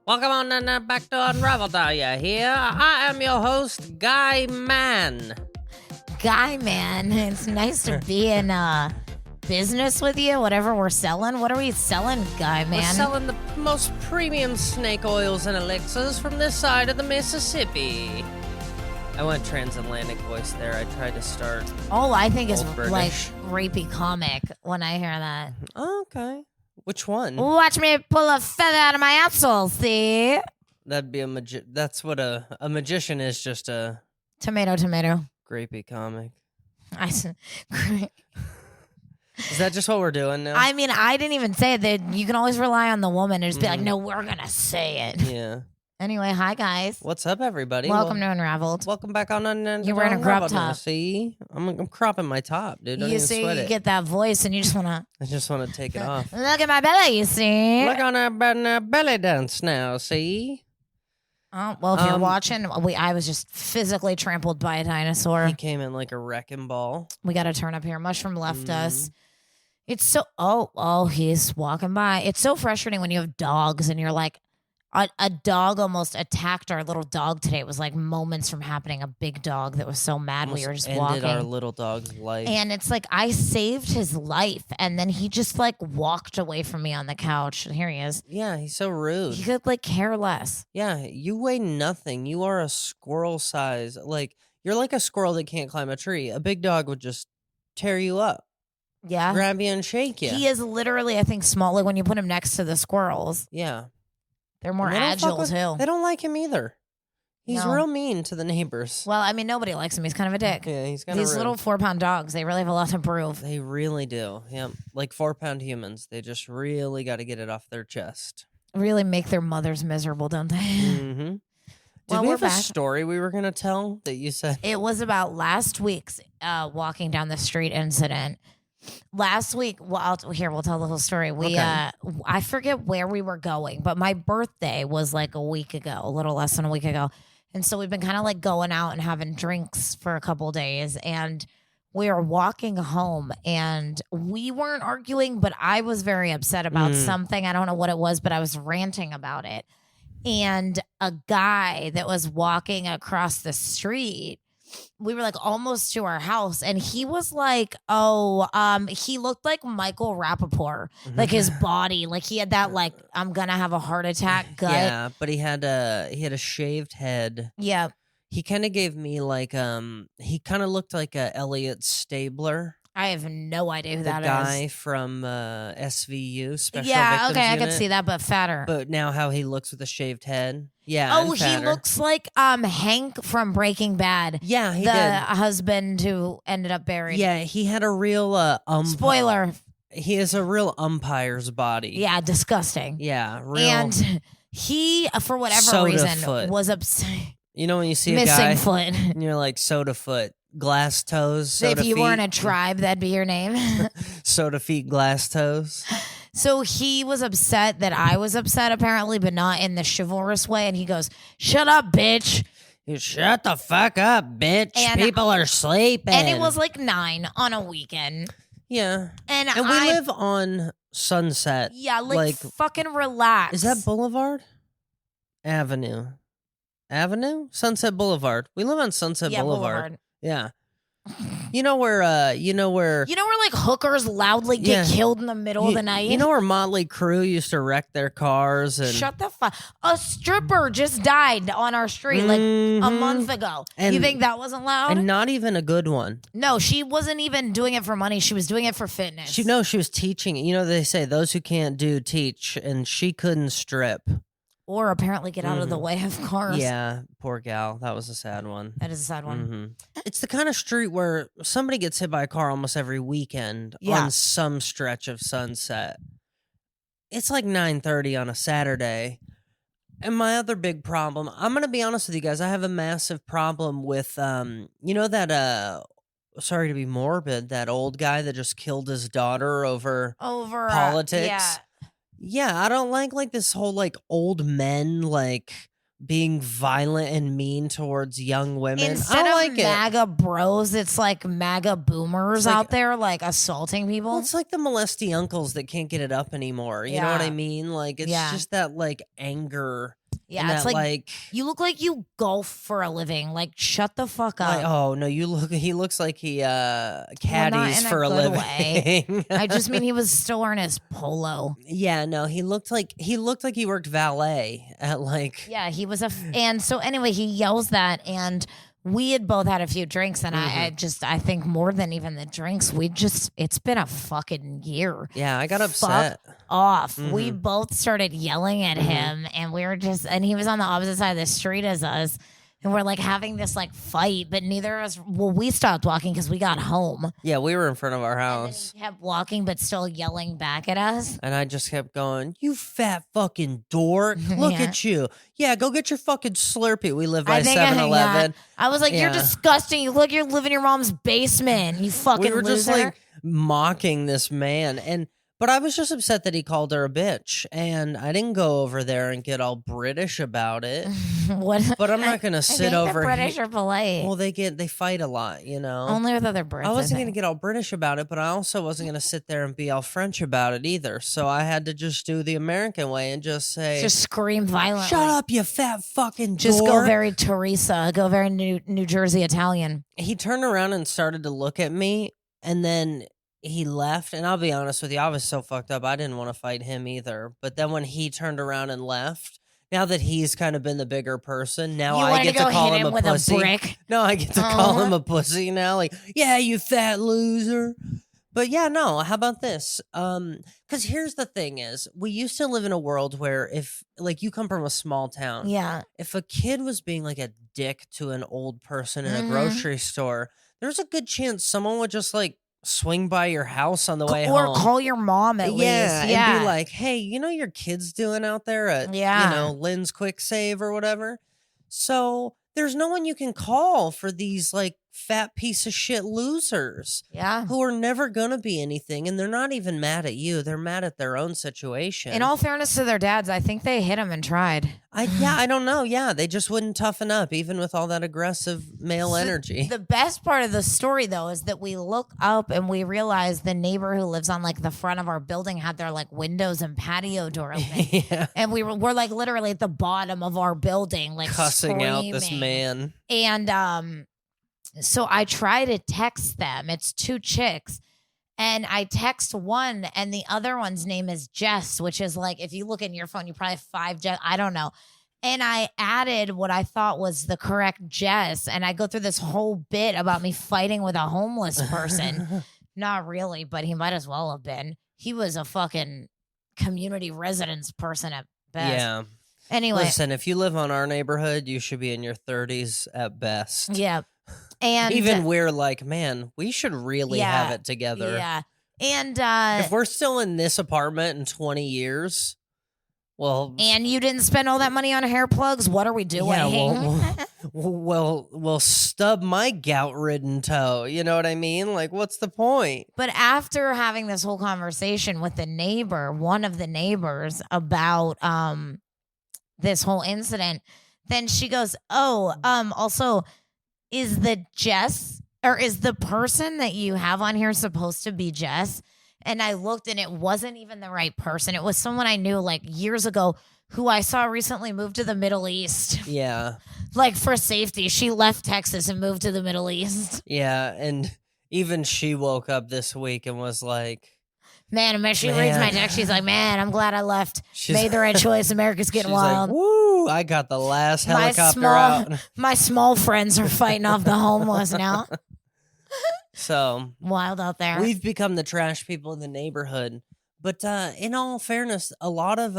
Welcome on back to Unraveled. Are you here? I am your host, Guy Man. Guy Man, it's nice to be in business with you. Whatever we're selling. What are we selling, Guy Man? We're selling the most premium snake oils and elixirs from this side of the Mississippi. I went transatlantic voice there. I tried to start. All I think is Old British. like rapey comic when I hear that. Okay. Which one? Watch me pull a feather out of my asshole, see? That'd be a That's what a magician is, just a Tomato. grapey comic. Is Is that just what we're doing now? I mean, I didn't even say it. That you can always rely on the woman and just be like, no, we're going to say it. Yeah. Anyway, hi, guys. What's up, everybody? Welcome to Unraveled. Welcome back on. You're wearing a crop Unraveled now. top. See, I'm cropping my top, dude. Don't You even see, sweat you it. get that voice and you just want to I just want to take it off. look at my belly, you see? Look on our belly dance now. See, Oh, well, if you're watching, I was just physically trampled by a dinosaur. he came in like a wrecking ball. We got to turn up here. Mushroom left us. It's so, he's walking by. It's so frustrating when you have dogs and you're like, a dog almost attacked our little dog today. It was like moments from happening. A big dog that was so mad we were just ended walking. our little dog's life. And it's like I saved his life, and then he just like walked away from me on the couch. And here he is. Yeah, he's so rude. He could like care less. Yeah, you weigh nothing. You are a squirrel size. Like, you're like a squirrel that can't climb a tree. A big dog would just tear you up, Yeah. grab you and shake you. He is literally, I think, small. Like when you put him next to the squirrels, Yeah. they're more And they don't fuck agile with- too. They don't like him either. He's No. real mean to the neighbors. Well, I mean, nobody likes him. He's kind of a dick. Yeah, he's kind of These little 4-pound dogs, they really have a lot to prove. They really do. Yeah, like 4-pound humans. They just really got to get it off their chest. Really make their mothers miserable, don't they? Mm-hmm. Did Well, we we're have a back. story we were gonna tell that you said? It was about last week's walking down the street incident. Last week, we'll tell the whole story. Okay. I forget where we were going, but my birthday was like a week ago, a little less than a week ago. And so we've been kind of like going out and having drinks for a couple days. And we were walking home and we weren't arguing, but I was very upset about something. I don't know what it was, but I was ranting about it. And a guy that was walking across the street, we were like almost to our house, and he was like, he looked like Michael Rappaport, like his body, like he had that like I'm gonna have a heart attack gut. Yeah, but he had a shaved head. Yeah. He kind of gave me like he kind of looked like a Elliot Stabler, I have no idea who the that is. guy from SVU Special Yeah, Victims okay, I Unit. could see that, but fatter. But now how he looks with a shaved head. Yeah. Oh, and he fatter. looks like Hank from Breaking Bad, Yeah, he the did. husband who ended up buried. Yeah, he had a real Spoiler. He has a real umpire's body. Yeah, disgusting. Yeah, real. And he, for whatever Soda reason, foot. was upset. You know when you see a Missing guy foot. and you're like soda foot, glass toes, soda If you feet, were in a tribe, that'd be your name. soda feet, glass toes. So he was upset that I was upset, apparently, but not in the chivalrous way. And he goes, "Shut up, bitch." You shut the fuck up, bitch. And- People are sleeping. And it was like 9 on a weekend. yeah. And And we live on Sunset. yeah, like fucking relax. Is that Boulevard? Avenue. Sunset Boulevard. We live on Sunset Boulevard. Yeah. You know where like hookers loudly get Yeah. killed in the middle of the night? You know where Motley Crue used to wreck their cars and Shut the fuck. A stripper just died on our street like a month ago. And- you think that wasn't loud? and not even a good one. No, she wasn't even doing it for money. She was doing it for fitness. She was teaching. You know, they say those who can't do teach, and she couldn't strip. Or apparently get out of the way of cars. Yeah, poor gal. That was a sad one. That is a sad one. It's the kind of street where somebody gets hit by a car almost every weekend Yeah. on some stretch of Sunset. It's like 9:30 on a Saturday. And my other big problem, I'm going to be honest with you guys, I have a massive problem with you know that sorry to be morbid, that old guy that just killed his daughter over Politics. Yeah, I don't like this whole like old men like being violent and mean towards young women. Instead I don't of like it. MAGA bros, it's like MAGA boomers It's like- out there like assaulting people. Well, it's like the molesty uncles that can't get it up anymore. You know what I Yeah. mean? Like it's Yeah. just that like anger. Yeah, and it's that, like you look like you golf for a living. Like, shut the fuck up. like, oh no, he looks like he caddies in a for a good living. way. I just mean he was still wearing his polo. Yeah, no, he looked like he worked valet at like Yeah, he was and so anyway, he yells that, and we had both had a few drinks, and I think more than even the drinks, it's been a fucking year. yeah, I got upset. Off. We both started yelling at him, and and he was on the opposite side of the street as us. And we're like having this like fight, but neither of us, we stopped walking because we got home. Yeah, we were in front of our And then house. he kept walking, but still yelling back at us. And I just kept going, you fat fucking dork. Look Yeah. at you. Yeah, go get your fucking Slurpee. We live by I think 7-Eleven. I was like, Yeah. you're disgusting. You look, you're living in your mom's basement. You fucking We were just loser. like mocking this man. But I was just upset that he called her a bitch. And I didn't go over there and get all British about it. What? But I'm not going to I sit think over the British here. are polite. Well, they fight a lot, you know. Only with other Brits. I wasn't going to think. get all British about it, but I also wasn't going to sit there and be all French about it either. So I had to just do the American way and just say, Just scream violently. shut up, you fat fucking Just go dork." very Teresa. Go very New Jersey Italian. He turned around and started to look at me, and then he left. And I'll be honest with you, I was so fucked up. I didn't want to fight him either. But then when he turned around and left, now that he's kind of been the bigger person, now you I wanted get to go to call hit him a with pussy. a brick. No, I get to call Uh-huh. him a pussy now. Like, yeah, you fat loser. But yeah, no, how about this? Because here's the thing is, we used to live in a world where if, like, you come from a small town, Yeah. if a kid was being like a dick to an old person in a Mhm. grocery store, there's a good chance someone would just like swing by your house on the way Or home. call your mom at least. And Yeah. be like, hey, you know your kid's doing out there at, Yeah. you know, Lynn's Quick Save or whatever? So there's no one you can call for these like fat piece of shit losers Yeah. who are never gonna be anything, and they're not even mad at you. They're mad at their own situation. In all fairness to their dads, I think they hit him and tried. I don't know. Yeah, they just wouldn't toughen up, even with all that aggressive male energy. The best part of the story, though, is that we look up and we realize the neighbor who lives on like the front of our building had their like windows and patio door open. Yeah, And we're like literally at the bottom of our building, like cussing out this screaming. man. And so I try to text them. It's two chicks. And I text one, and the other one's name is Jess, which is like, if you look in your phone, you probably have 5 Jess. I don't know. And I added what I thought was the correct Jess. And I go through this whole bit about me fighting with a homeless person. Not really, but he might as well have been. He was a fucking community residence person at best. Yeah. Anyway. Listen, if you live on our neighborhood, you should be in your 30s at best. Yeah. And even we're like, man, we should really Yeah, have it together. yeah. And If we're still in this apartment in 20 years, well, and you didn't spend all that money on hair plugs, what are we doing? yeah, we'll stub my gout-ridden toe. You know what I mean? Like, what's the point? But after having this whole conversation with the neighbor, one of the neighbors about this whole incident, then she goes, "Oh, also, is the Jess or is the person that you have on here supposed to be Jess?" And I looked, and it wasn't even the right person. It was someone I knew like years ago who I saw recently moved to the Middle East, Yeah, like for safety. She left Texas and moved to the Middle East. yeah, and even she woke up this week and was like, Man, and she reads Man. my text. She's like, "Man, I'm glad I left. She's- Made the right choice. America's getting she's like, wild." woo! I got the last My helicopter small- out. My small friends are fighting off the homeless now. So Wild out there. we've become the trash people in the neighborhood. But in all fairness, a lot of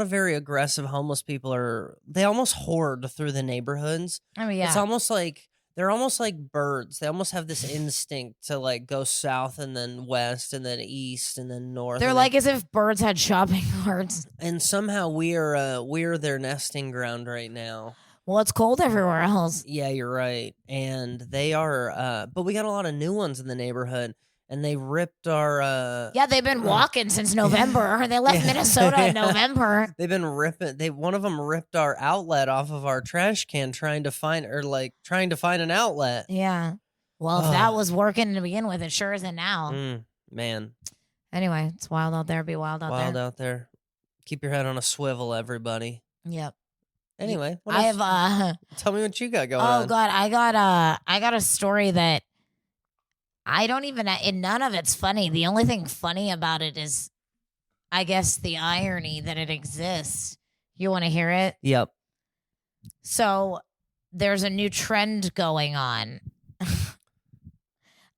very aggressive homeless people they almost hoard through the neighborhoods. I mean, yeah. It's almost like they're almost like birds. They almost have this instinct to like go south and then west and then east and then north. They're and like as if birds had shopping carts. and somehow we're their nesting ground right now. Well, it's cold everywhere else. Yeah, you're right. And they are but we got a lot of new ones in the neighborhood. and they ripped our Yeah, they've been walking since November. They left Yeah. Minnesota in November. They've been ripping. One of them ripped our outlet off of our trash can, trying to find an outlet. Yeah. Well, if that was working to begin with, it sure isn't now. Man. Anyway, it's wild out there. Be wild out there. Wild out there. Keep your head on a swivel, everybody. Yep. Anyway, what I else? have Tell me what you got going on. Oh God, I got a story that I don't even. And none of it's funny. The only thing funny about it is, I guess, the irony that it exists. You want to hear it? Yep. So there's a new trend going on.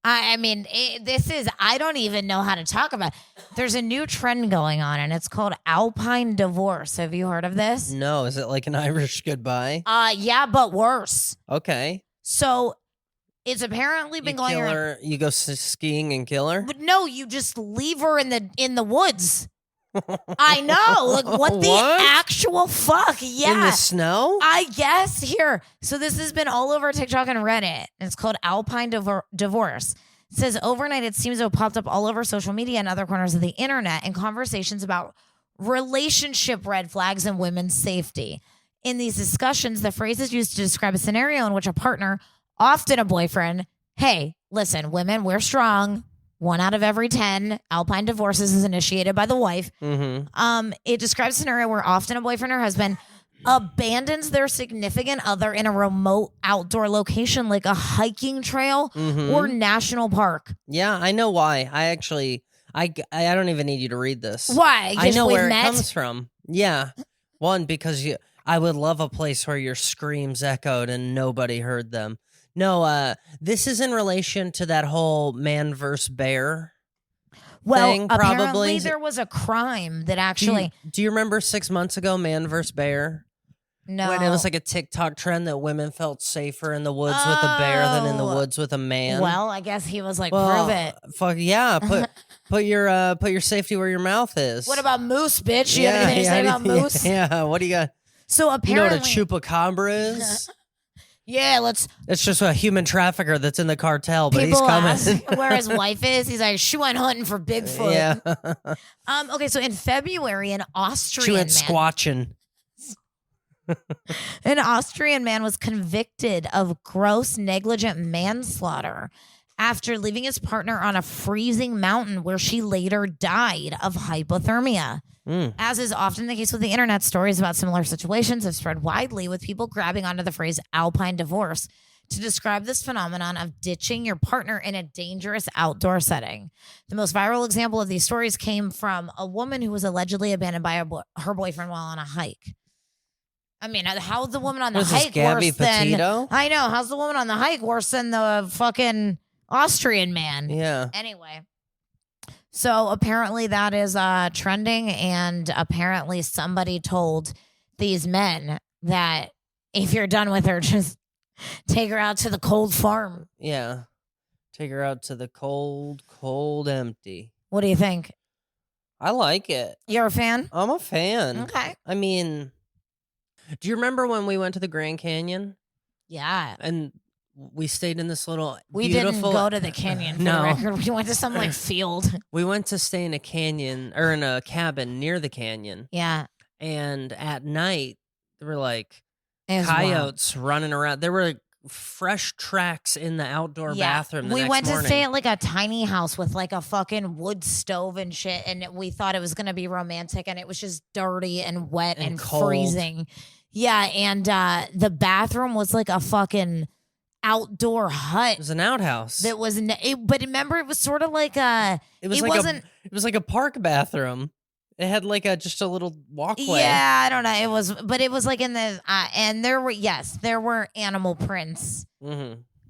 I mean, I don't even know how to talk about it. There's a new trend going on, and it's called alpine divorce. Have you heard of this? No. Is it like an Irish goodbye? Yeah, but worse. Okay. So it's apparently been going around. You go skiing and kill her? But no, you just leave her in the woods. I know. Like, what the actual fuck? Yeah. In the snow? I guess. Here. So this has been all over TikTok and Reddit. It's called alpine divorce. It says overnight it seems to have popped up all over social media and other corners of the internet in conversations about relationship red flags and women's safety. In these discussions, the phrase is used to describe a scenario in which a partner, often a boyfriend, hey, listen, women, we're strong. 1 out of every 10 alpine divorces is initiated by the wife. Mm-hmm. It describes a scenario where often a boyfriend or husband abandons their significant other in a remote outdoor location like a hiking trail or national park. Yeah, I know why. I don't even need you to read this. Why? I know where it comes from. Yeah. One, because I would love a place where your screams echoed and nobody heard them. No, this is in relation to that whole man versus bear thing, apparently probably. there was a crime that actually... Do you remember 6 months ago, man versus bear? No. When it was like a TikTok trend that women felt safer in the woods with a bear than in the woods with a man. Well, I guess he was like, prove it. Fuck yeah. Put your safety where your mouth is. What about moose, bitch? You have anything to say about moose? Yeah, what do you got? So apparently... You know what a chupacabra is? Yeah, It's just a human trafficker that's in the cartel, but People he's coming. ask where his wife is. He's like, she went hunting for Bigfoot. Yeah. Okay, so in February, an Austrian She went man... squatching. An Austrian man was convicted of gross negligent manslaughter after leaving his partner on a freezing mountain where she later died of hypothermia. As is often the case with the internet, stories about similar situations have spread widely, with people grabbing onto the phrase alpine divorce to describe this phenomenon of ditching your partner in a dangerous outdoor setting. The most viral example of these stories came from a woman who was allegedly abandoned by her boyfriend while on a hike. I mean, how's the woman on the hike worse than... I know. How's the woman on the hike worse than the fucking Austrian man? Yeah. Anyway. So apparently that is trending, and apparently somebody told these men that if you're done with her, just take her out to the cold farm. Yeah. Take her out to the cold empty. What do you think? I like it. You're a fan? I'm a fan. Okay. I mean, do you remember when we went to the Grand Canyon? Yeah. And we stayed in this little We beautiful... didn't go to the canyon, for the record. We went to some like field. We went to stay in a canyon, or in a cabin near the canyon. Yeah. And at night, there were like It was coyotes running around. There were like fresh tracks in the outdoor bathroom the We next went morning. to stay at like a tiny house with like a fucking wood stove and shit, and we thought it was going to be romantic, and it was just dirty and wet and cold. freezing. Yeah, and the bathroom was like a fucking outdoor hut. It was an outhouse. That was, but remember, it was sort of like a. It was like a park bathroom. It had like just a little walkway. Yeah, I don't know. It was like in the and there were animal prints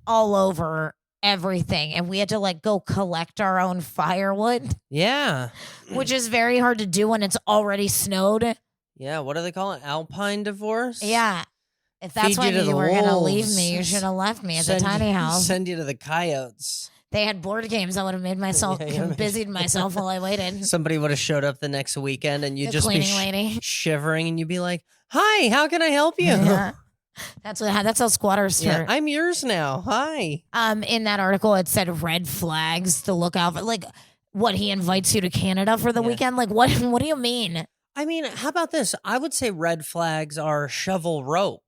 all over everything, and we had to like go collect our own firewood. Yeah, which is very hard to do when it's already snowed. Yeah, what do they call it? Alpine divorce? Yeah. If that's when you were going to leave me, you should have left me at the tiny house. Send you to the coyotes. They had board games. I would have made myself, busied myself while I waited. Somebody would have showed up the next weekend and you'd just be lady. shivering and you'd be like, hi, how can I help you? Yeah. That's how squatters Yeah, turn. I'm yours now. Hi. In that article, it said red flags to look out for. Like, what, he invites you to Canada for the Yeah. weekend? Like, what? What do you mean? I mean, how about this? I would say red flags are shovel rope.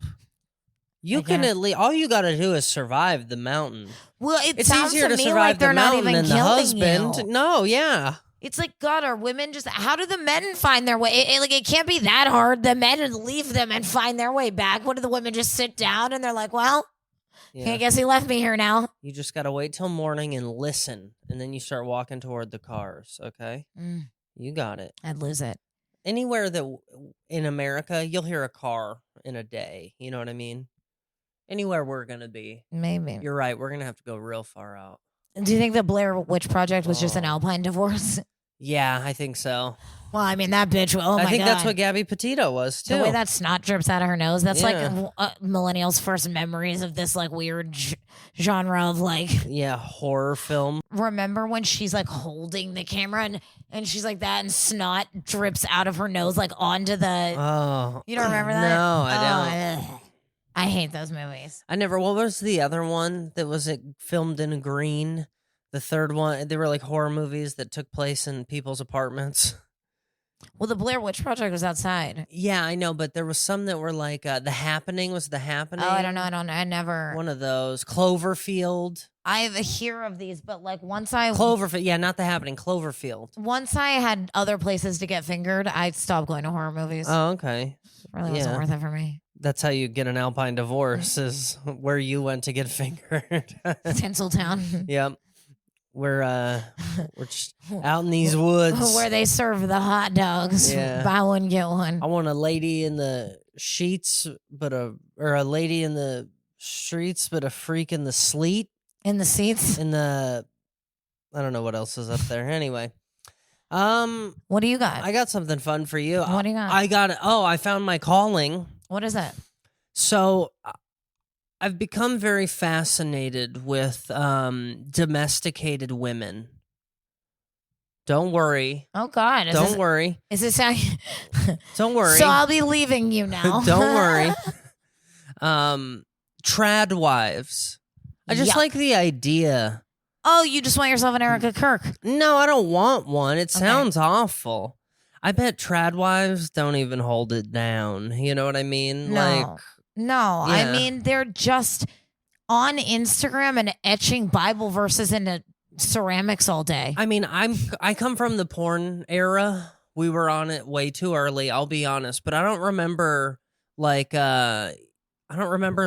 You I can guess. at least all you got to do is survive the mountain. Well, it It's sounds easier to to me survive like the they're not mountain even than the killing husband. you. No, yeah. It's like, God, are women just? How do the men find their way? It can't be that hard. The men leave them and find their way back. What do the women just sit down and they're like, well, Yeah. I guess he left me here now. You just got to wait till morning and listen, and then you start walking toward the cars, okay? You got it. I'd lose it. Anywhere in America, you'll hear a car in a day. You know what I mean? Anywhere we're going to be. Maybe. You're right. We're going to have to go real far out. Do you think the Blair Witch Project was just an alpine divorce? Yeah, I think so. Well, I mean, that bitch, oh my God. I think that's what Gabby Petito was, too. The way that snot drips out of her nose, that's Yeah. like millennials' first memories of this like weird genre of like. Yeah, horror film. Remember when she's like holding the camera and she's like that and snot drips out of her nose like onto the. Oh. You don't remember that? No, I don't. I hate those movies. I never. What was the other one that was filmed in green? The third one, they were like horror movies that took place in people's apartments. Well, the Blair Witch Project was outside. Yeah, I know, but there was some that were like The Happening. Was The Happening? Oh, I don't know. I never. One of those. Cloverfield. I hear of these, but like once I Cloverfield. Yeah, not The Happening. Cloverfield. once I had other places to get fingered, I stopped going to horror movies. Oh, okay. Really wasn't worth it for me. That's how you get an alpine divorce, is where you went to get fingered. Tinseltown. Yep. We're just out in these woods. Where they serve the hot dogs. Yeah. Buy one, get one. I want a lady in the sheets, or a lady in the streets, but a freak in the sleet. In the seats. I don't know what else is up there. Anyway, what do you got? I got something fun for you. What do you got? I found my calling. What is it? So I've become very fascinated with domesticated women. Don't worry. Oh God! Don't worry. Is this how? Don't worry. So I'll be leaving you now. Don't worry. Trad wives. I just Yuck. like the idea. Oh, you just want yourself an Erica Kirk? No, I don't want one. It sounds awful. I bet trad wives don't even hold it down. You know what I mean? No. No, Yeah. I mean they're just on Instagram and etching Bible verses into ceramics all day. I mean, I come from the porn era. We were on it way too early, I'll be honest, but I don't remember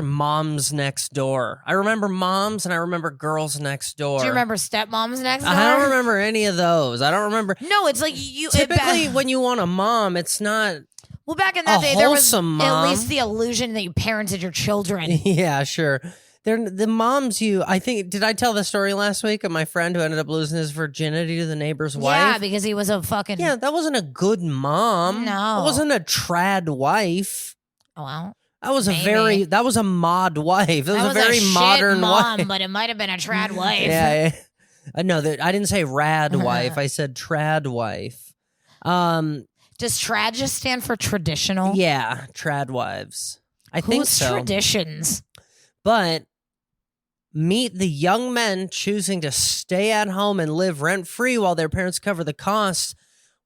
Moms Next Door. I remember Moms and I remember Girls Next Door. Do you remember Stepmoms Next Door? I don't remember any of those. I don't remember. No, it's like you. Typically, when you want a mom, it's not. Well, back in that a day, there was wholesome at mom. least the illusion that you parented your children. Yeah, sure. They're the moms I think, did I tell the story last week of my friend who ended up losing his virginity to the neighbor's wife? Yeah, because he was a fucking. Yeah, that wasn't a good mom. No. It wasn't a trad wife. Oh, well. That was Maybe. that was a mod wife. That was a a very shit modern mom, wife. but it might have been a trad wife. Yeah. I know that I didn't say rad wife. I said trad wife. Does trad just stand for traditional? Yeah, trad wives. I think Who's so. traditions? But meet the young men choosing to stay at home and live rent free while their parents cover the costs.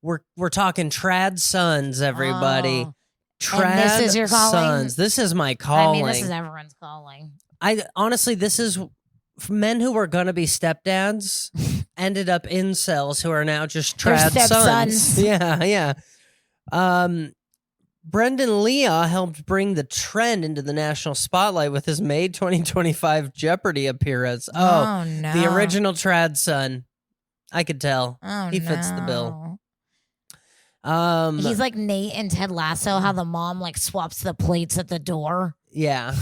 We're talking trad sons, everybody. Oh. Trad And this is your calling? sons. This is my calling. I mean, this is everyone's calling. Honestly, this is men who were gonna be stepdads ended up incels who are now just They're trad sons. stepsons. Yeah. Brendan Leah helped bring the trend into the national spotlight with his May 2025 Jeopardy appearance. Oh, no. The original trad son. I could tell. Oh, He fits the bill. He's like Nate and Ted Lasso, how the mom like swaps the plates at the door. Yeah.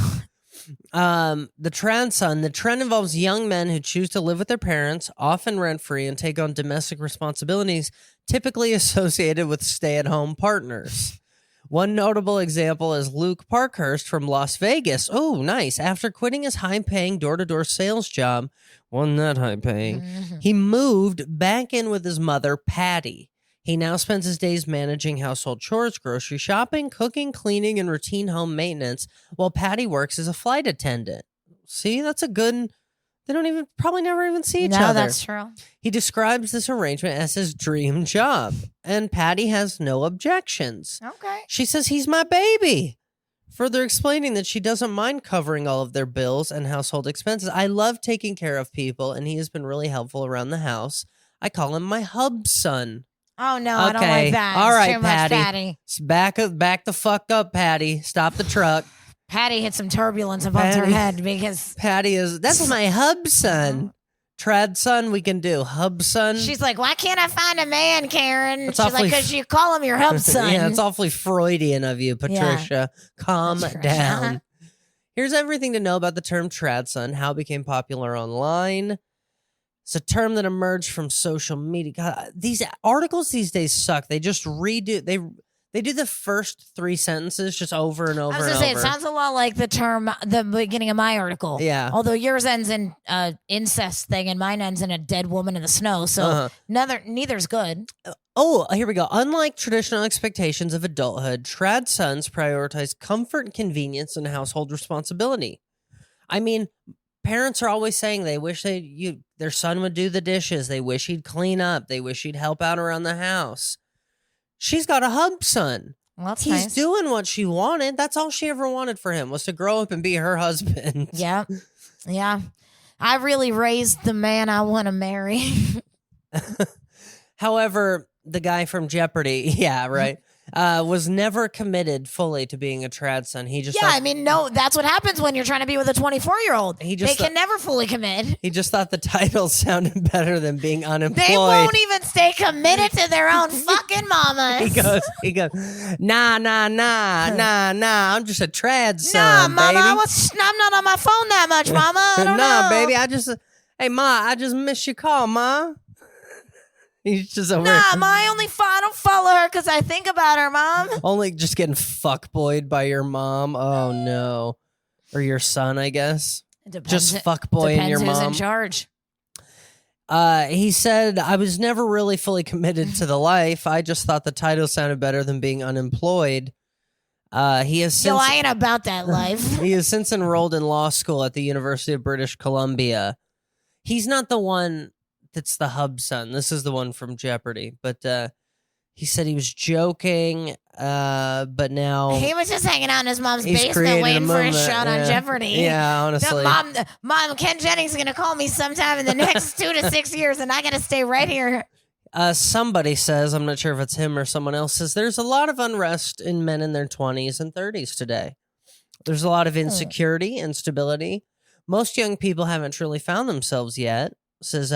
The trad son. The trend involves young men who choose to live with their parents, often rent-free, and take on domestic responsibilities typically associated with stay-at-home partners. One notable example is Luke Parkhurst from Las Vegas. Oh, nice. After quitting his high-paying door-to-door sales job, wasn't that high-paying, he moved back in with his mother, Patty. He now spends his days managing household chores, grocery shopping, cooking, cleaning, and routine home maintenance, while Patty works as a flight attendant. See, that's a good. They don't even probably never even see each other. No, that's true. He describes this arrangement as his dream job, and Patty has no objections. Okay. She says he's my baby, further explaining that she doesn't mind covering all of their bills and household expenses. I love taking care of people, and he has been really helpful around the house. I call him my hub son. Oh, no, I don't like that. All It's right, too much, Patty. Patty. Back the fuck up, Patty. Stop the truck. Patty hit some turbulence above her Patty. head because That's my hub son. Trad son, we can do. Hub son. she's like, why can't I find a man, Karen? It's She's like, awfully because you call him your hub son. Yeah, it's awfully Freudian of you, Patricia. Calm Patricia. down. Here's everything to know about the term trad son, how it became popular online. It's a term that emerged from social media. God, these articles these days suck. They just redo. They do the first 3 sentences just over and over I was and going to say, over. it sounds a lot like the beginning of my article. Yeah. Although yours ends in incest thing and mine ends in a dead woman in the snow. So neither's good. Oh, here we go. Unlike traditional expectations of adulthood, trad sons prioritize comfort and convenience and household responsibility. I mean, parents are always saying they wish their son would do the dishes. They wish he'd clean up. They wish he'd help out around the house. She's got a hub son. Well, that's He's nice. doing what she wanted. That's all she ever wanted for him was to grow up and be her husband. Yeah. Yeah. I really raised the man I want to marry. However, the guy from Jeopardy, yeah, right, was never committed fully to being a trad son. He just Yeah, I mean, no, that's what happens when you're trying to be with a 24-year-old. He They just can never fully commit. he just thought the title sounded better than being unemployed. They won't even stay committed to their own fucking mamas. He goes, nah. I'm just a trad Nah, son, mama, baby. I'm not on my phone that much, mama. I don't Nah, know. baby, hey, ma, I just missed your call, ma. He's just over Nah, ma, I don't follow her because I think about her, mom. only just getting fuckboyed by your mom. Oh no, or your son, I guess. Just fuckboying your Depends who's mom. in charge. He said, I was never really fully committed to the life. I just thought the title sounded better than being unemployed. He has Yo, since I ain't about that life. he has since enrolled in law school at the University of British Columbia. He's not the one that's the hub son. This is the one from Jeopardy. But he said he was joking, but now He was just hanging out in his mom's he's basement created waiting for his movement. shot on Jeopardy. Yeah, honestly. Mom, Ken Jennings is going to call me sometime in the next 2 to 6 years, and I got to stay right here. Somebody says, I'm not sure if it's him or someone else, says there's a lot of unrest in men in their 20s and 30s today. There's a lot of insecurity, instability. Most young people haven't truly found themselves yet, says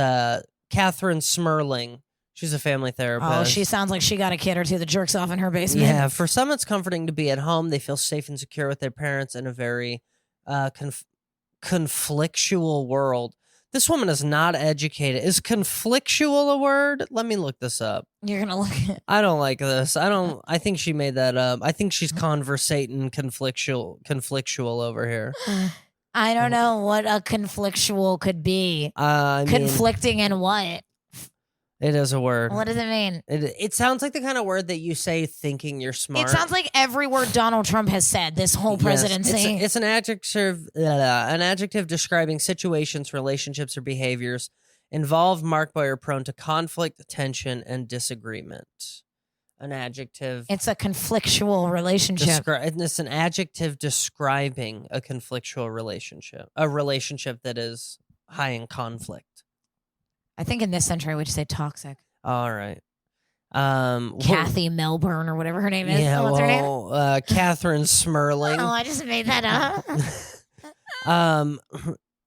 Catherine Smerling. She's a family therapist. Oh, she sounds like she got a kid or two that jerks off in her basement. Yeah, for some it's comforting to be at home. They feel safe and secure with their parents in a very conflictual world. This woman is not educated. Is conflictual a word? Let me look this up. You're going to look at I don't like this. I think she made that up. I think she's conversating conflictual over here. I don't know what a conflictual could be. I mean, Conflicting in what? it is a word. What does it mean? It sounds like the kind of word that you say thinking you're smart. It sounds like every word Donald Trump has said this whole Yes, presidency. It's an adjective describing situations, relationships, or behaviors involved, marked by or prone to conflict, tension, and disagreement. An adjective. It's a conflictual relationship. It's an adjective describing a conflictual relationship, a relationship that is high in conflict. I think in this century we'd say toxic. All right. Kathy Melbourne or whatever her name is. Yeah, What's her name? Catherine Smerling. Oh, I just made that up.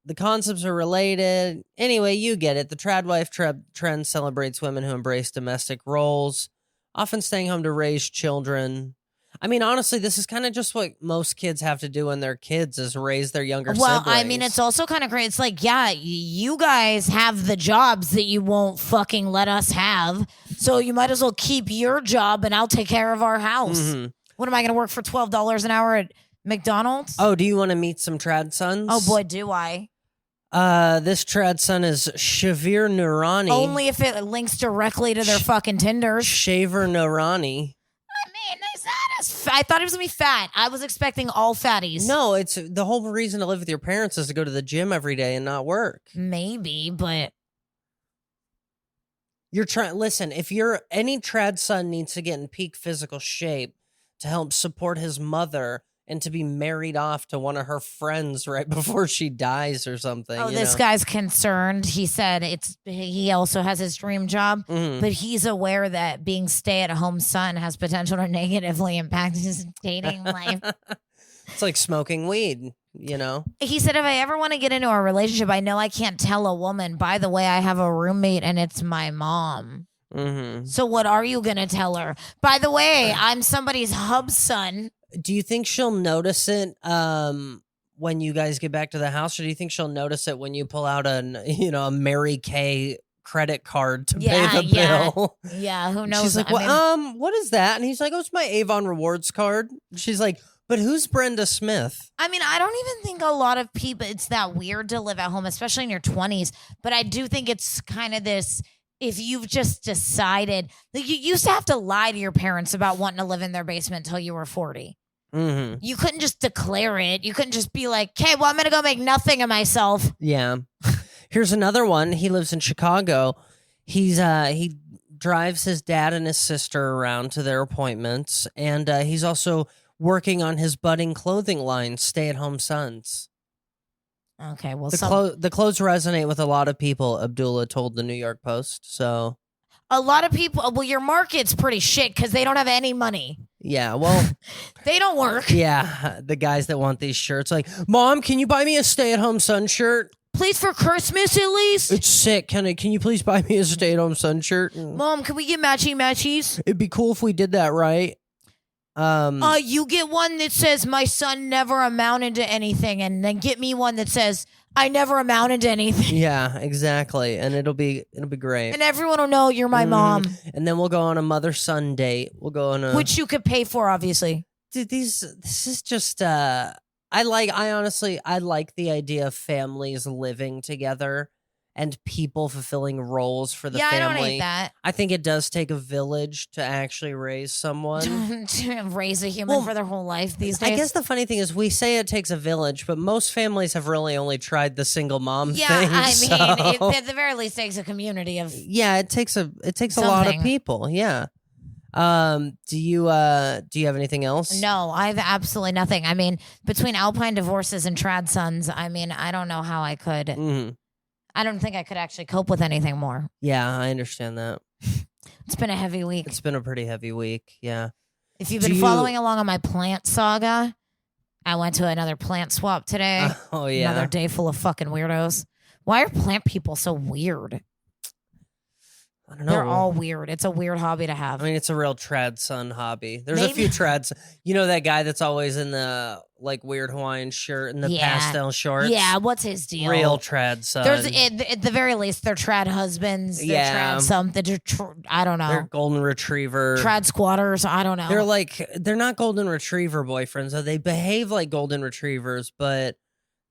The concepts are related. Anyway, you get it. The trad wife trend celebrates women who embrace domestic roles, often staying home to raise children. I mean, honestly, this is kind of just what most kids have to do when they're kids is raise their younger siblings. I mean, it's also kind of great. It's like, yeah, you guys have the jobs that you won't fucking let us have. So you might as well keep your job and I'll take care of our house. Mm-hmm. What am I going to work for $12 an hour at McDonald's? Oh, do you want to meet some trad sons? Oh, boy, do I. This trad son is Shavir Nurani. Only if it links directly to their fucking Tinders. Shaver Nurani. I mean, he's not as I thought he was going to be fat. I was expecting all fatties. No, it's the whole reason to live with your parents is to go to the gym every day and not work. Maybe, but You're trying. Listen, if you're any trad son needs to get in peak physical shape to help support his mother and to be married off to one of her friends right before she dies or something. oh, this guy's concerned. He said he also has his dream job, but he's aware that being stay-at-home son has potential to negatively impact his dating life. It's like smoking weed, you know? He said, if I ever want to get into a relationship, I know I can't tell a woman, by the way, I have a roommate and it's my mom. Mm-hmm. So what are you going to tell her? By the way, I'm somebody's hub son. Do you think she'll notice it when you guys get back to the house, or do you think she'll notice it when you pull out a Mary Kay credit card to pay the bill? Yeah, who knows? She's like, what is that? And he's like, oh, it's my Avon Rewards card. She's like, but who's Brenda Smith? I mean, I don't even think a lot of people, it's that weird to live at home, especially in your 20s. But I do think it's kind of this, if you've just decided, like you used to have to lie to your parents about wanting to live in their basement until you were 40. Mm-hmm. You couldn't just declare it. You couldn't just be like, okay, well, I'm going to go make nothing of myself. Yeah. Here's another one. He lives in Chicago. He drives his dad and his sister around to their appointments, and he's also working on his budding clothing line, Stay at Home Sons. Okay, well, the clothes resonate with a lot of people, Abdullah told the New York Post. So a lot of people, well, your market's pretty shit because they don't have any money. Yeah, well, they don't work. Yeah, the guys that want these shirts, like, Mom, can you buy me a Stay at Home Son shirt? Please, for Christmas at least. It's sick. Can you please buy me a Stay at Home Son shirt? Mom, can we get matchies? It'd be cool if we did that, right? You get one that says my son never amounted to anything, and then get me one that says I never amounted to anything. Yeah, exactly. And it'll be great. And everyone will know you're my mom. And then we'll go on a mother-son date. We'll go on a which you could pay for, obviously. Dude, this is just I like the idea of families living together and people fulfilling roles for the family. Yeah, I don't hate that. I think it does take a village to actually raise someone. To raise a human for their whole life these days. I guess the funny thing is we say it takes a village, but most families have really only tried the single mom thing. I mean, so. it at the very least takes a community of Yeah, it takes a lot of people. Yeah. Do you have anything else? No, I have absolutely nothing. I mean, between Alpine divorces and trad sons, I mean, I don't know how I could. Mm-hmm. I don't think I could actually cope with anything more. Yeah, I understand that. It's been a heavy week. It's been a pretty heavy week. Yeah. If you've been following along on my plant saga, I went to another plant swap today. Oh yeah. Another day full of fucking weirdos. Why are plant people so weird? I don't know. They're all weird. It's a weird hobby to have. I mean, it's a real trad son hobby. There's a few trads. You know that guy that's always in the like weird Hawaiian shirt and the pastel shorts? Yeah, what's his deal? Real trad son. There's at the very least, they're trad husbands. They're trad something. I don't know. They're golden retriever. Trad squatters. I don't know. They're not golden retriever boyfriends. So they behave like golden retrievers, but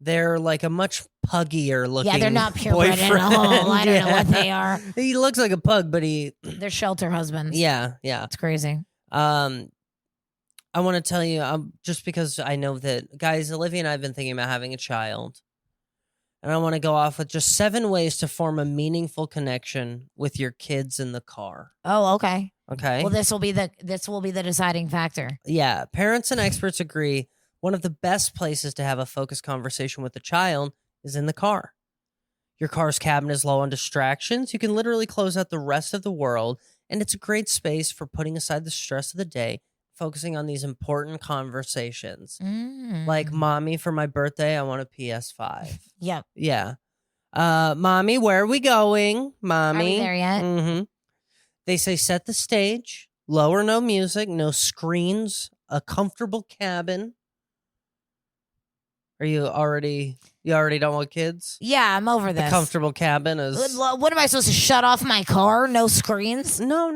they're like a much puggier looking. Yeah, they're not purebred at all. I don't know what they are. He looks like a pug, but they're shelter husbands. Yeah. It's crazy. I want to tell you, just because I know that, guys, Olivia and I have been thinking about having a child. And I want to go off with just 7 ways to form a meaningful connection with your kids in the car. Oh, okay. Okay. Well, this will be the deciding factor. Yeah. Parents and experts agree one of the best places to have a focused conversation with the child is in the car. Your car's cabinet is low on distractions. You can literally close out the rest of the world, and it's a great space for putting aside the stress of the day, focusing on these important conversations. Like, Mommy, for my birthday, I want a PS5. Yep. Yeah. Mommy, where are we going? Mommy. Are we there yet? Mm-hmm. They say set the stage, low or no music, no screens, a comfortable cabin. Are you already done with kids? Yeah, I'm over this. The comfortable cabin is. What am I supposed to shut off my car? No screens? No.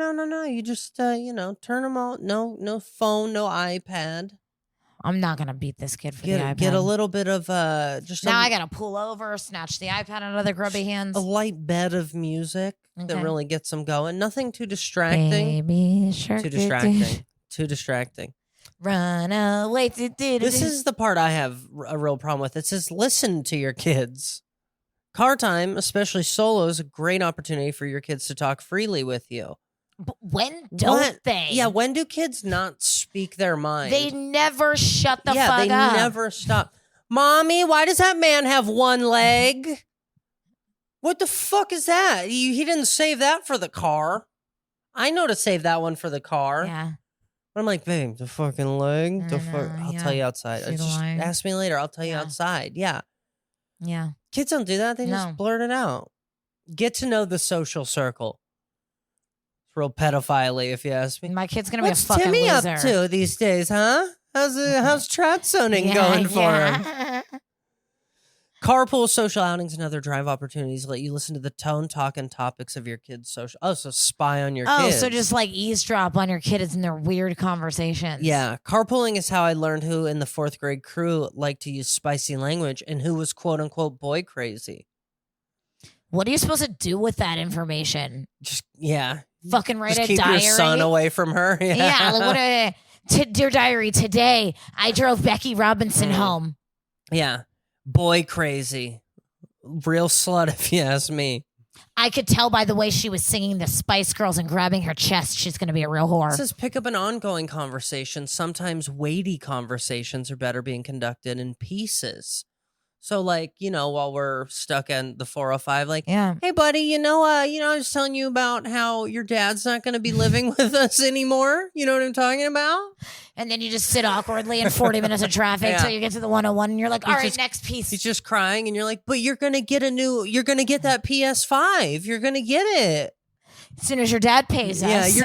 You just turn them on. No phone, no iPad. I'm not gonna beat this kid for the iPad. Get a little bit of just now. I gotta pull over, snatch the iPad out of theher grubby hands. A light bed of music that really gets them going. Nothing too distracting. Baby shark. Too distracting. Too distracting. Run away. This is the part I have a real problem with. It says listen to your kids. Car time, especially solo, is a great opportunity for your kids to talk freely with you. But when don't they? Yeah, when do kids not speak their mind? They never shut the fuck up. Yeah, they never stop. Mommy, why does that man have one leg? What the fuck is that? He didn't save that for the car. I know to save that one for the car. Yeah. But I'm like, babe, the fucking leg? I'll tell you outside. Just ask me later. I'll tell you outside. Yeah. Yeah. Kids don't do that. They just blurt it out. Get to know the social circle. It's real pedophile if you ask me. My kid's going to be a What's fucking Timmy loser. up to these days, huh? How's trot zoning going for him? Carpool, social outings, and other drive opportunities let you listen to the tone, talk, and topics of your kids' social. Oh, so spy on your kids. Oh, so just like eavesdrop on your kids in their weird conversations. Yeah. Carpooling is how I learned who in the 4th grade crew liked to use spicy language and who was quote unquote boy crazy. What are you supposed to do with that information? Just, Fucking write just a keep diary. your son away from her. Yeah. Like dear diary, today I drove Becky Robinson home. Yeah. Boy crazy. Real slut, if you ask me. I could tell by the way she was singing the Spice Girls and grabbing her chest, she's going to be a real whore. It says pick up an ongoing conversation. Sometimes weighty conversations are better being conducted in pieces. So, like, while we're stuck in the 405, like, hey, buddy, I was telling you about how your dad's not going to be living with us anymore. You know what I'm talking about? And then you just sit awkwardly in 40 minutes of traffic until you get to the 101 and you're like, all right, next piece. He's just crying and you're like, but you're going to get that PS5. You're going to get it. As soon as your dad pays us.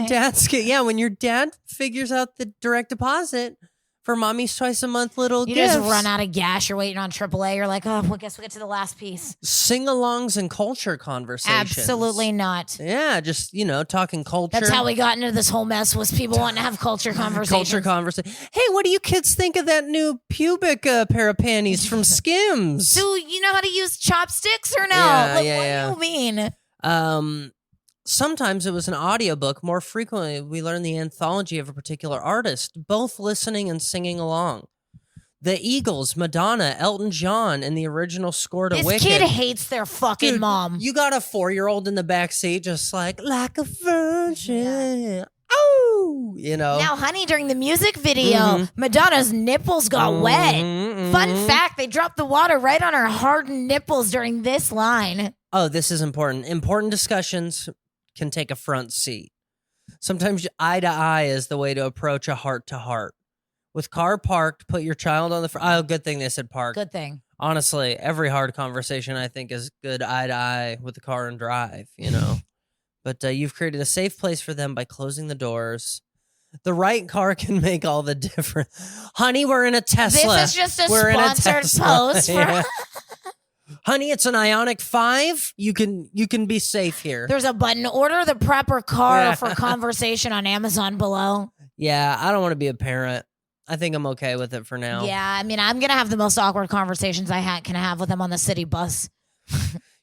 When your dad figures out the direct deposit for mommy's twice a month little you gifts. Just run out of gas. You're waiting on AAA. You're like, I guess we'll get to the last piece. Sing-alongs and culture conversations. Absolutely not. Yeah, just, talking culture. That's how we got into this whole mess was people wanting to have culture conversations. Hey, what do you kids think of that new pubic pair of panties from Skims? Do you know how to use chopsticks or no? What do you mean? Sometimes it was an audiobook. More frequently, we learned the anthology of a particular artist, both listening and singing along. The Eagles, Madonna, Elton John, and the original score to Wicked. This kid hates their fucking mom. You got a 4-year-old in the backseat just like a virgin. Yeah. Oh, Now, honey, during the music video, Madonna's nipples got wet. Fun fact, they dropped the water right on her hardened nipples during this line. Oh, this is important. Important discussions can take a front seat. Sometimes eye to eye is the way to approach a heart to heart. With car parked, put your child on the front. Oh, good thing they said parked. Good thing. Honestly, every hard conversation I think is good eye to eye with the car and drive, But you've created a safe place for them by closing the doors. The right car can make all the difference. Honey, we're in a Tesla. This is just a sponsored post for Honey, it's an Ioniq 5. You can be safe here. There's a button. Order the proper car for conversation on Amazon below. Yeah, I don't want to be a parent. I think I'm okay with it for now. Yeah, I mean, I'm going to have the most awkward conversations I can have with them on the city bus.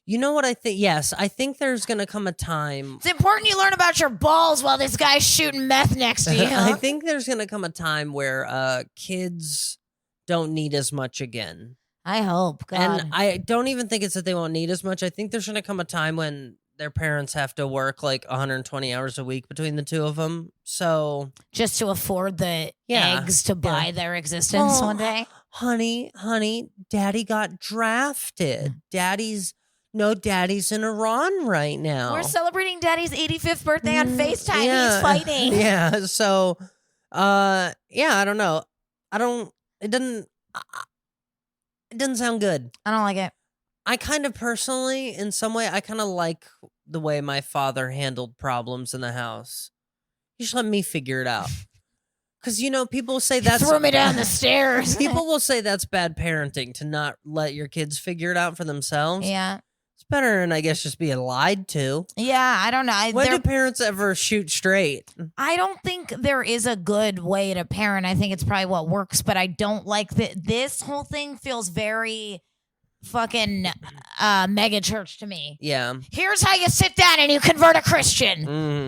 You know what I think? Yes, I think there's going to come a time. It's important you learn about your balls while this guy's shooting meth next to you. I think there's going to come a time where kids don't need as much again. I hope. God. And I don't even think it's that they won't need as much. I think there's going to come a time when their parents have to work like 120 hours a week between the two of them. So just to afford the eggs to buy their existence one day. Honey, daddy got drafted. Daddy's in Iran right now. We're celebrating daddy's 85th birthday on FaceTime. He's fighting. Yeah. So, I don't know. It doesn't sound good. I don't like it. I kind of personally, in some way, I kind of like the way my father handled problems in the house. You just let me figure it out. Because, people say that's... Throw me down the stairs. People will say that's bad parenting to not let your kids figure it out for themselves. Yeah. It's better than, I guess, just being lied to. Yeah, I don't know. When do parents ever shoot straight? I don't think there is a good way to parent. I think it's probably what works, but I don't like that. This whole thing feels very fucking mega church to me. Yeah. Here's how you sit down and you convert a Christian.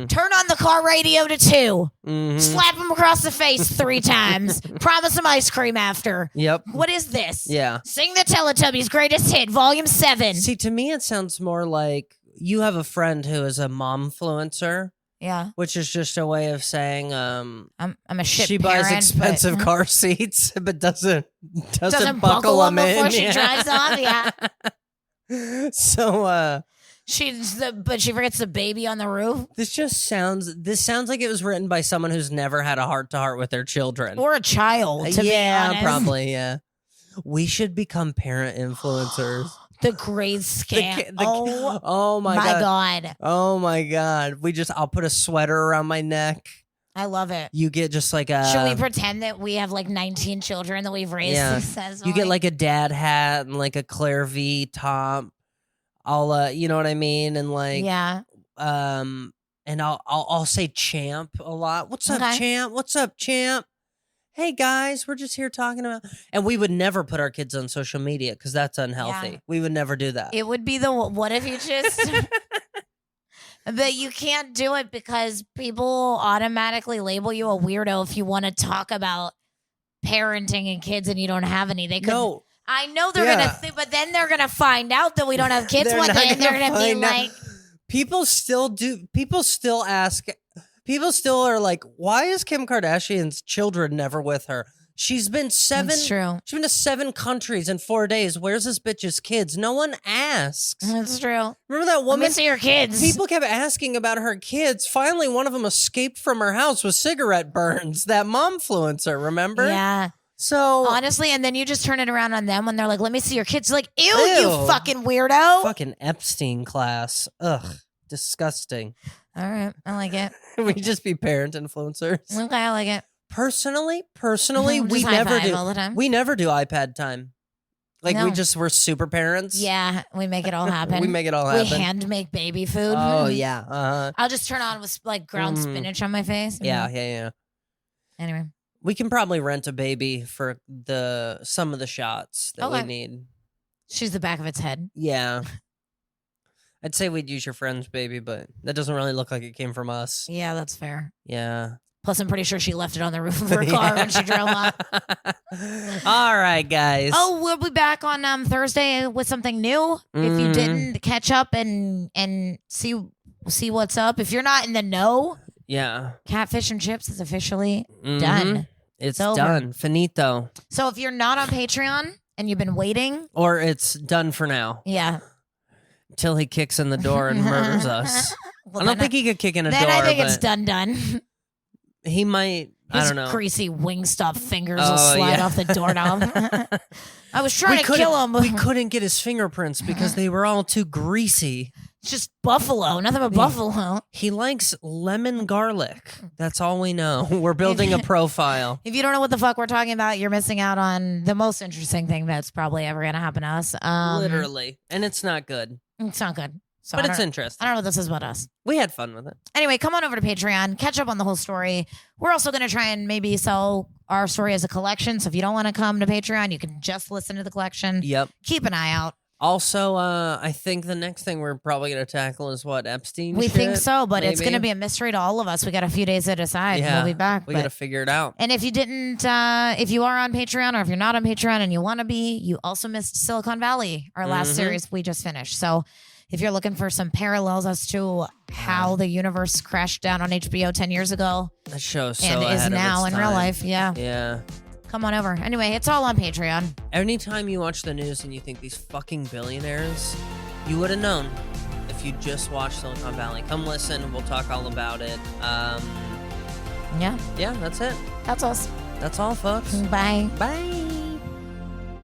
Turn on the car radio to 2. Slap him across the face 3 times. Promise him ice cream after. Yep. What is this? Yeah. Sing the Teletubbies Greatest Hit, Volume 7. See, to me, it sounds more like you have a friend who is a momfluencer. Yeah. Which is just a way of saying I'm a shit she parent, buys expensive car seats but doesn't buckle them in before she drives off. Yeah. So but she forgets the baby on the roof. this sounds like it was written by someone who's never had a heart-to-heart with their children. Or a child, to be honest. Probably, yeah. We should become parent influencers. The grade scam. Oh my god. Oh my god. I'll put a sweater around my neck. I love it. You get just like a... Should we pretend that we have like 19 children that we've raised successfully? You get like a dad hat and like a Claire V top. You know what I mean? And like... Yeah. And I'll say champ a lot. What's up, champ? What's up, champ? Hey guys, we're just here talking about, and we would never put our kids on social media because that's unhealthy. Yeah. We would never do that. It would be what if you just, but you can't do it because people automatically label you a weirdo if you want to talk about parenting and kids and you don't have any. They could. No. I know they're gonna, but then they're gonna find out that we don't have kids one day, and they're gonna be like, people still ask. People still are like, why is Kim Kardashian's children never with her? She's been That's true. She's been to 7 countries in 4 days. Where's this bitch's kids? No one asks. That's true. Remember that woman? Let me see your kids. People kept asking about her kids. Finally, one of them escaped from her house with cigarette burns. That momfluencer, remember? Yeah. So honestly, and then you just turn it around on them when they're like, let me see your kids. You're like, ew, you fucking weirdo. Fucking Epstein class. Ugh. Disgusting. All right. I like it. We just be parent influencers. Okay, I like it. Personally, we never do all the time. We never do iPad time. Like we're super parents. Yeah, we make it all happen. We make it all happen. We hand make baby food. Oh yeah. I'll just turn on with like ground spinach on my face. Yeah. Anyway, we can probably rent a baby for some of the shots that we need. She's the back of its head. Yeah. I'd say we'd use your friend's baby, but that doesn't really look like it came from us. Yeah, that's fair. Yeah. Plus, I'm pretty sure she left it on the roof of her car when she drove off. All right, guys. Oh, we'll be back on Thursday with something new. If you didn't catch up and see what's up, if you're not in the know, Catfish and Chips is officially done. It's done. Finito. So if you're not on Patreon and you've been waiting, or it's done for now. Yeah. Till he kicks in the door and murders us. Well, I don't think he could kick in a door. Then I think it's done. He might. I don't know. His greasy Wingstop fingers will slide off the doorknob. I was trying to kill him. We couldn't get his fingerprints because they were all too greasy. It's just buffalo. Nothing but buffalo. He likes lemon garlic. That's all we know. We're building a profile. If you don't know what the fuck we're talking about, you're missing out on the most interesting thing that's probably ever going to happen to us. Literally. And it's not good. It's not good. So but it's interesting. I don't know what this is about us. We had fun with it. Anyway, come on over to Patreon. Catch up on the whole story. We're also going to try and maybe sell our story as a collection. So if you don't want to come to Patreon, you can just listen to the collection. Yep. Keep an eye out. Also, I think the next thing we're probably going to tackle is what, Epstein We shit, think so, but maybe? It's going to be a mystery to all of us. We got a few days to decide. Yeah, we'll be back. We got to figure it out. And if you didn't, if you are on Patreon or if you're not on Patreon and you want to be, you also missed Silicon Valley, our last series we just finished. So if you're looking for some parallels as to how the universe crashed down on HBO 10 years ago. That show so and is now in real life. Yeah. Yeah. Come on over. Anyway, it's all on Patreon. Anytime you watch the news and you think these fucking billionaires, you would have known if you just watched Silicon Valley. Come listen. We'll talk all about it. Yeah. Yeah, that's it. That's us. That's all, folks. Bye. Bye.